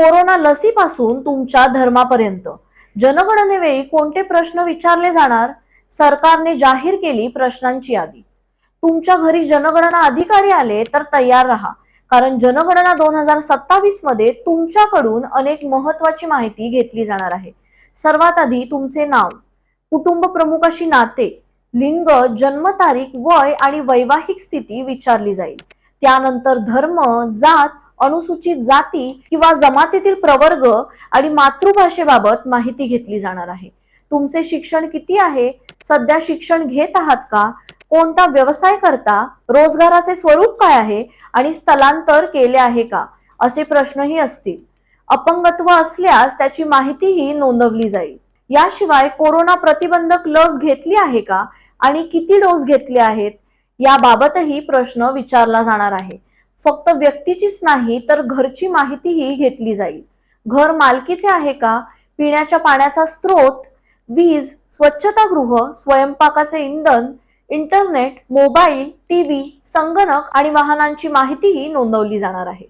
Corona लसीपासून तुमच्या धर्मापर्यंत जनगणनेवेळी कोणते प्रश्न विचारले जाणार? सरकारने जाहीर केली प्रश्नांची यादी। तुमच्या घरी जनगणना अधिकारी आले तर तयार राहा, कारण जनगणना 2027 मध्ये तुमच्याकडून अनेक महत्त्वाची माहिती घेतली जाणार आहे। सर्वात आधी तुमचे नाव, कुटुंब प्रमुखाशी नाते, लिंग, जन्मतारीख, वय आणि वैवाहिक स्थिती विचारली जाईल। त्यानंतर धर्म, जात, अनुसूचित जाती किंवा जमातीतील प्रवर्ग आणि मातृभाषेबाबत माहिती घेतली जाणार आहे। तुमचे शिक्षण किती आहे? सध्या शिक्षण घेत आहात का? कोणता व्यवसाय करता? रोजगाराचे स्वरूप काय आहे आणि स्थलांतर केले आहे का? असे प्रश्नही असतील। अपंगत्व असल्यास त्याची माहितीही नोंदवली जाईल। याशिवाय कोरोना प्रतिबंधक लस घेतली आहे का आणि किती डोस घेतले आहेत याबाबतही प्रश्न विचारला जाणार आहे। फक्त व्यक्तीचीच नाही तर घरची माहितीही घेतली जाईल। घर मालकीचे आहे का? पिण्याच्या पाण्याचा स्रोत, वीज, स्वच्छतागृह, स्वयंपाकाचे इंधन, इंटरनेट, मोबाईल, टीव्ही, संगणक आणि वाहनांची माहितीही नोंदवली जाणार आहे।